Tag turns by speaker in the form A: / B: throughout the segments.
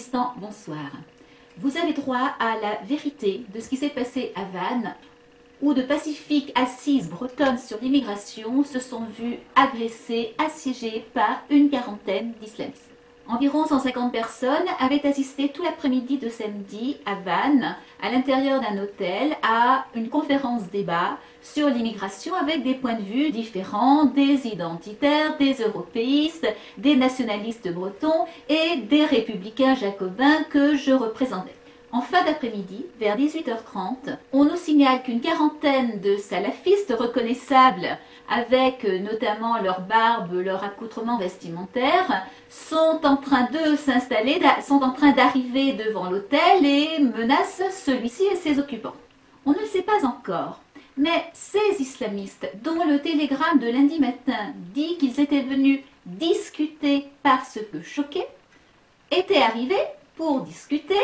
A: assistants, bonsoir. Vous avez droit à la vérité de ce qui s'est passé à Vannes, où de pacifiques assises bretonnes sur l'immigration se sont vues agressées, assiégées par une quarantaine d'islamistes. Environ 150 personnes avaient assisté tout l'après-midi de samedi à Vannes, à l'intérieur d'un hôtel, à une conférence-débat sur l'immigration avec des points de vue différents, des identitaires, des européistes, des nationalistes bretons et des républicains jacobins que je représentais. En fin d'après-midi, vers 18h30, on nous signale qu'une quarantaine de salafistes reconnaissables, avec notamment leur barbe, leur accoutrement vestimentaire, sont en train de s'installer, sont en train d'arriver devant l'hôtel et menacent celui-ci et ses occupants. On ne le sait pas encore, mais ces islamistes, dont le télégramme de lundi matin dit qu'ils étaient venus discuter parce que choqués, étaient arrivés pour discuter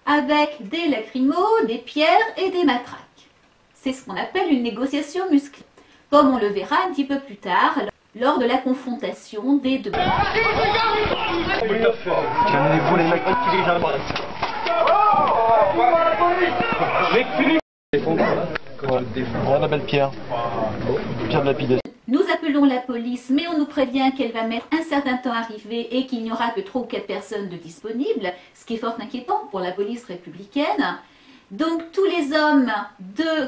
A: avec des lacrymos, des pierres et des matraques. C'est ce qu'on appelle une négociation musclée, comme on le verra un petit peu plus tard lors de la confrontation des deux.
B: Calmez-vous les mecs, voilà la belle pierre. Pierre de lapidation.
A: Nous appelons la police, mais on nous prévient qu'elle va mettre un certain temps à arriver et qu'il n'y aura que 3 ou 4 personnes de disponibles, ce qui est fort inquiétant pour la police républicaine. Donc tous les hommes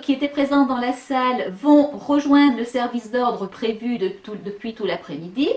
A: qui étaient présents dans la salle vont rejoindre le service d'ordre prévu depuis tout l'après-midi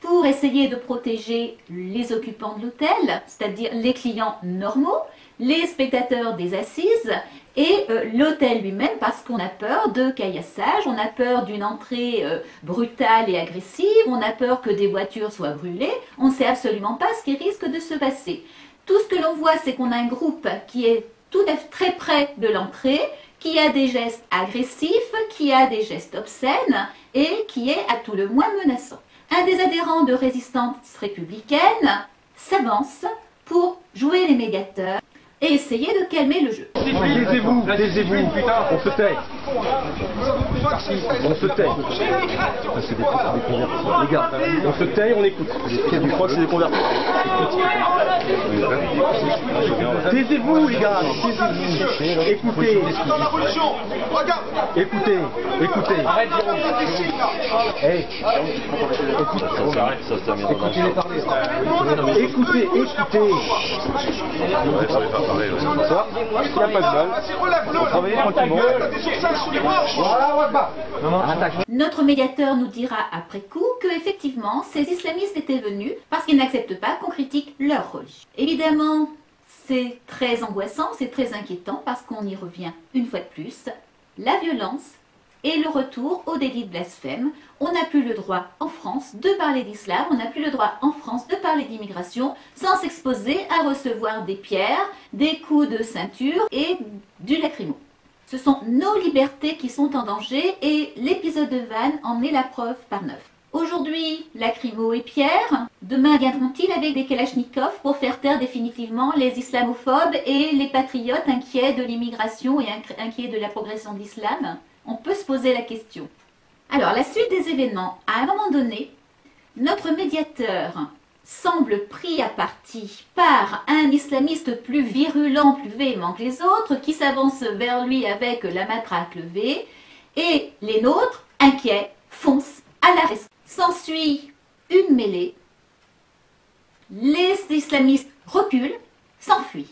A: pour essayer de protéger les occupants de l'hôtel, c'est-à-dire les clients normaux, les spectateurs des assises et l'hôtel lui-même, parce qu'on a peur de caillassage, on a peur d'une entrée brutale et agressive, on a peur que des voitures soient brûlées, on ne sait absolument pas ce qui risque de se passer. Tout ce que l'on voit, c'est qu'on a un groupe qui est tout à fait très près de l'entrée, qui a des gestes agressifs, qui a des gestes obscènes et qui est à tout le moins menaçant. Un des adhérents de Résistance républicaine s'avance pour jouer les médiateurs et essayer de calmer le jeu.
B: Taisez-vous, taisez-vous, on se tait. On se tait. C'est des convertis. Les gars, on se tait et on écoute. Je crois que c'est des convertis. Taisez-vous les gars, taisez-vous. Écoutez. Écoutez, écoutez. Hey. Écoutez, écoutez. Ça, il n'y a pas de mal. On travaille tranquillement.
A: Notre médiateur nous dira après coup que effectivement ces islamistes étaient venus parce qu'ils n'acceptent pas qu'on critique leur religion. Évidemment, c'est très angoissant, c'est très inquiétant parce qu'on y revient une fois de plus. La violence et le retour au délit de blasphème. On n'a plus le droit en France de parler d'islam, on n'a plus le droit en France de parler d'immigration sans s'exposer à recevoir des pierres, des coups de ceinture et du lacrymo. Ce sont nos libertés qui sont en danger et l'épisode de Vannes en est la preuve par 9. Aujourd'hui, lacrymo et pierre, demain viendront-ils avec des kalachnikovs pour faire taire définitivement les islamophobes et les patriotes inquiets de l'immigration et inquiets de la progression de l'islam? On peut se poser la question. Alors, la suite des événements, à un moment donné, notre médiateur semble pris à partie par un islamiste plus virulent, plus véhément que les autres, qui s'avance vers lui avec la matraque levée, et les nôtres, inquiets, foncent à la rescousse. S'ensuit une mêlée, les islamistes reculent, s'enfuient.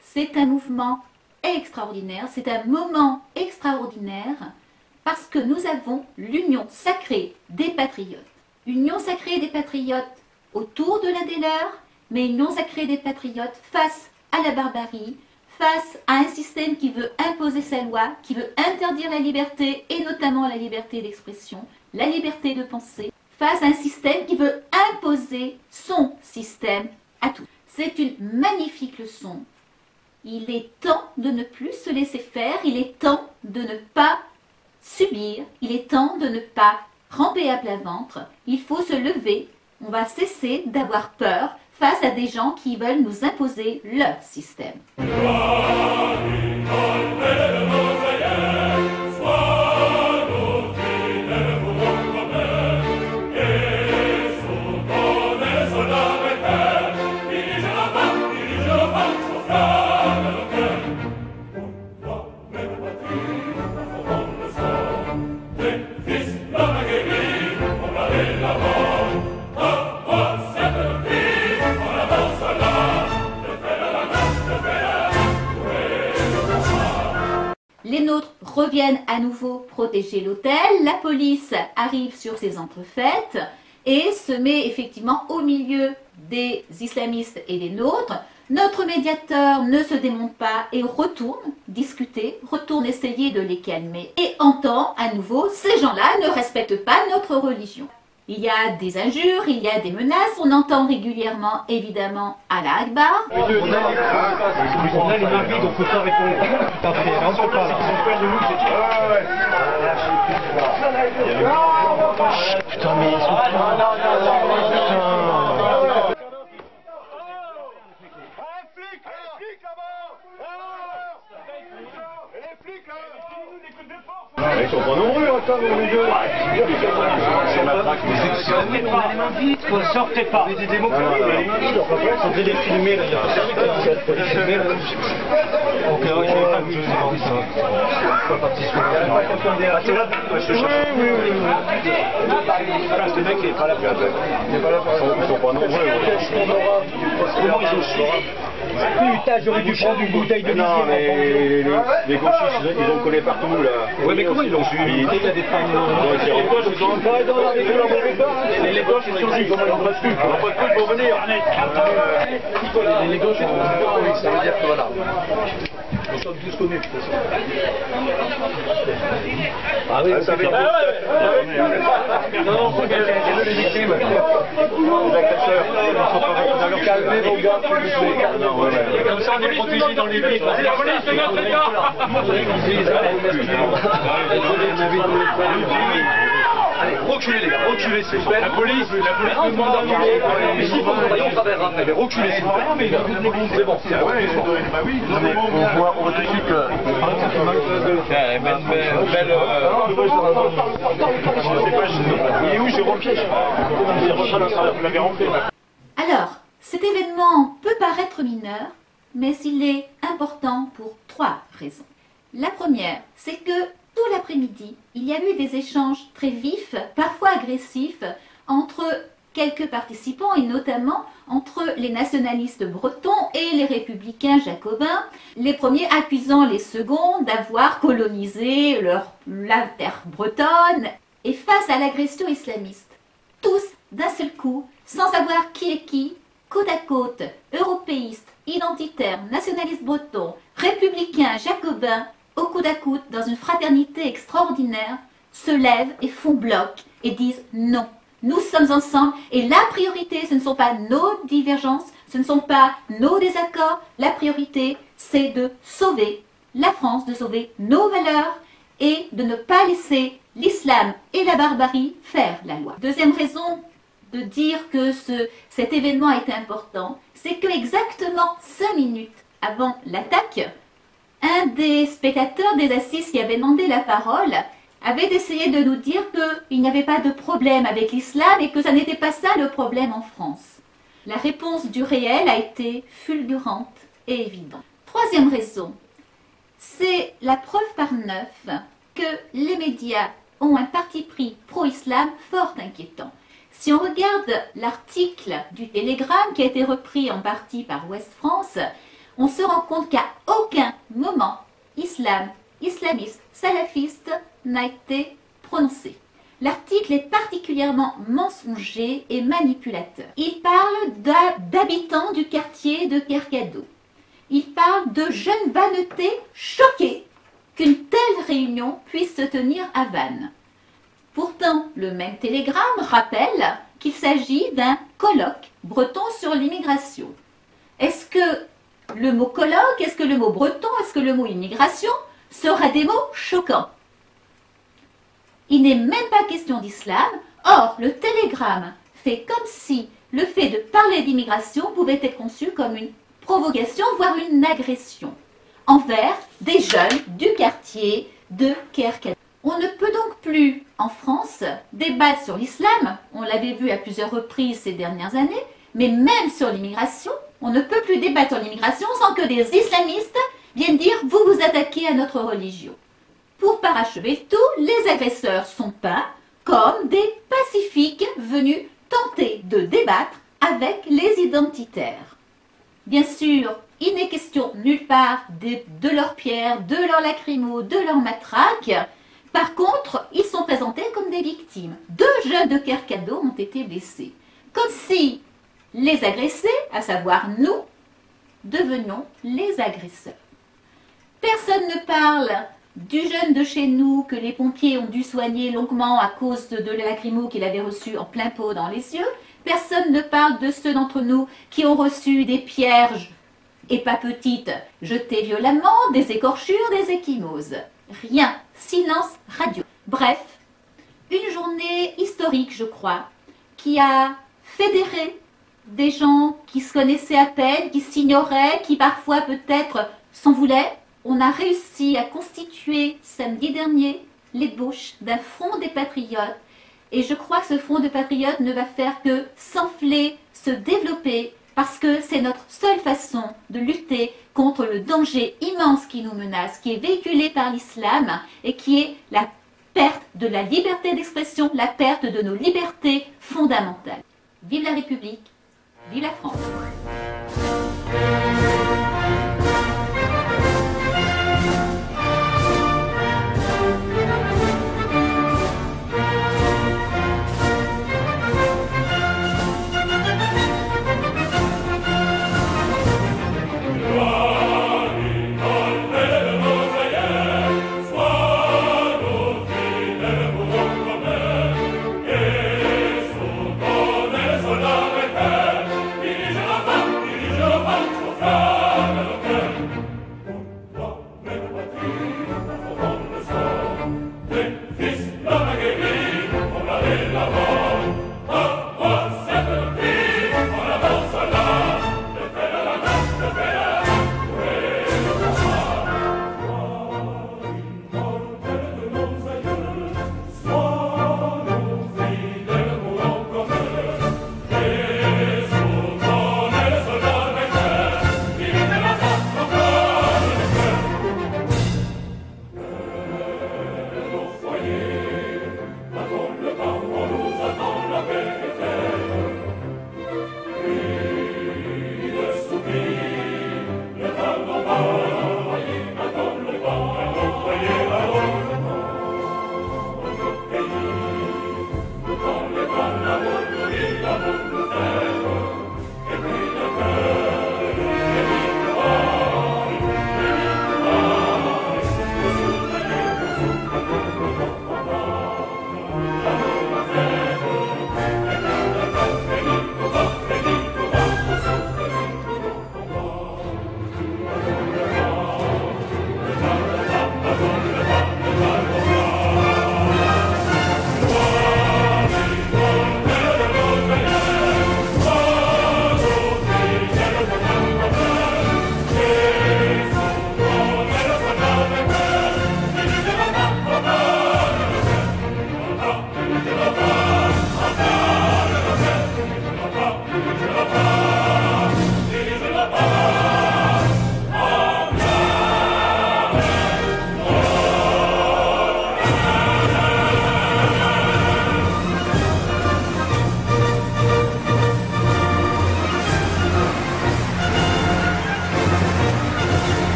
A: C'est un mouvement extraordinaire, c'est un moment extraordinaire parce que nous avons l'union sacrée des patriotes. Union sacrée des patriotes autour de l'un des leurs, mais union sacrée des patriotes face à la barbarie, face à un système qui veut imposer sa loi, qui veut interdire la liberté et notamment la liberté d'expression, la liberté de penser, face à un système qui veut imposer son système à tous. C'est une magnifique leçon. Il est temps de ne plus se laisser faire, il est temps de ne pas subir, il est temps de ne pas ramper à plat ventre. Il faut se lever, on va cesser d'avoir peur face à des gens qui veulent nous imposer leur système. à nouveau protéger l'hôtel. La police arrive sur ces entrefaites et se met effectivement au milieu des islamistes et des nôtres. Notre médiateur ne se démonte pas et retourne discuter, retourne essayer de les calmer et entend à nouveau ces gens-là ne respectent pas notre religion. Il y a des injures, il y a des menaces, on entend régulièrement évidemment Allah Akbar.
B: On a les mains vides, on peut pas répondre. Tout à fait, là, on peut pas. Putain, mais ils sont ils sont pas nombreux, attends, les deux. Sortez pas, les mains vides, quoi, sortez pas. Des démocrates, sortez les filmer, là, il y a pas servi de filmer, là. Ok, ok, pas participer. Ah, c'est là, je te cherche. Oui. Voilà, ce mec, il est pas là pour la peine. Ils sont pas nombreux. Comment ils ont su? Putain, j'aurais dû prendre une bouteille de non, mais les gauchistes, ils ont collé partout, là. Ouais, mais comment ils l'ont su? Il y a des femmes... Les gauches, ils ont pas dans la région, les gauches, ils sont juste, ils n'ont pas de cul pour venir. Les gauches, ils ont oui, ça veut dire que voilà. Nous sommes tous connus, de toute façon. Ah oui, ça veut dire... Non, regardez les victimes. Les agresseurs. Calmez vos gars, s'il vous plaît. Comme ça, on est protégés dans les villes. La police, les gars, les gars. Allez, reculez les gars, reculez s'il vous plaît. La police nous demande de reculer. Mais s'il faut qu'on aille au travers, mais reculez s'il vous plaît. C'est bon, c'est bon. On voit tout de suite que... Il est où Jérôme Piège?
A: Alors, cet événement peut paraître mineur, mais il est important pour 3 raisons. La première, c'est que tout l'après-midi, il y a eu des échanges très vifs, parfois agressifs, entre quelques participants et notamment entre les nationalistes bretons et les républicains jacobins, les premiers accusant les seconds d'avoir colonisé la terre bretonne. Et face à l'agression islamiste, tous d'un seul coup, sans savoir qui est qui, côte à côte, européistes, identitaires, nationalistes bretons, républicains, jacobins, au coude à coude, dans une fraternité extraordinaire, se lèvent et font bloc et disent non. Nous sommes ensemble et la priorité, ce ne sont pas nos divergences, ce ne sont pas nos désaccords. La priorité, c'est de sauver la France, de sauver nos valeurs et de ne pas laisser l'islam et la barbarie faire la loi. Deuxième raison de dire que cet événement a été important, c'est que exactement 5 minutes avant l'attaque, un des spectateurs des assises qui avait demandé la parole avait essayé de nous dire qu'il n'y avait pas de problème avec l'islam et que ça n'était pas ça le problème en France. La réponse du réel a été fulgurante et évidente. Troisième raison, c'est la preuve par 9 que les médias ont un parti pris pro-islam fort inquiétant. Si on regarde l'article du Télégramme qui a été repris en partie par Ouest France, on se rend compte qu'à aucun moment islam, islamiste, salafiste n'a été prononcé. L'article est particulièrement mensonger et manipulateur. Il parle d'habitants du quartier de Kergado. Il parle de jeunes vannetés choqués qu'une telle réunion puisse se tenir à Vannes. Pourtant, le même télégramme rappelle qu'il s'agit d'un colloque breton sur l'immigration. Est-ce que le mot colloque, est-ce que le mot breton, est-ce que le mot immigration seraient des mots choquants? Il n'est même pas question d'islam. Or, le télégramme fait comme si le fait de parler d'immigration pouvait être conçu comme une provocation, voire une agression, envers des jeunes du quartier de Kerkado. On ne peut donc plus, en France, débattre sur l'islam, on l'avait vu à plusieurs reprises ces dernières années, mais même sur l'immigration, on ne peut plus débattre sur l'immigration sans que des islamistes viennent dire « vous vous attaquez à notre religion ». Pour parachever tout, les agresseurs sont peints comme des pacifiques venus tenter de débattre avec les identitaires. Bien sûr, il n'est question nulle part de leurs pierres, de leurs lacrymos, de leurs matraques. Par contre, ils sont présentés comme des victimes. 2 jeunes de Kercado ont été blessés. Comme si les agressés, à savoir nous, devenions les agresseurs. Personne ne parle du jeune de chez nous que les pompiers ont dû soigner longuement à cause de la lacrymo qu'il avait reçu en plein pot dans les yeux. Personne ne parle de ceux d'entre nous qui ont reçu des pierres, et pas petites, jetées violemment, des écorchures, des ecchymoses. Rien. Silence radio. Bref, une journée historique, je crois, qui a fédéré des gens qui se connaissaient à peine, qui s'ignoraient, qui parfois peut-être s'en voulaient. On a réussi à constituer samedi dernier l'ébauche d'un front des patriotes. Et je crois que ce front de patriotes ne va faire que s'enfler, se développer, parce que c'est notre seule façon de lutter contre le danger immense qui nous menace, qui est véhiculé par l'islam et qui est la perte de la liberté d'expression, la perte de nos libertés fondamentales. Vive la République, vive la France.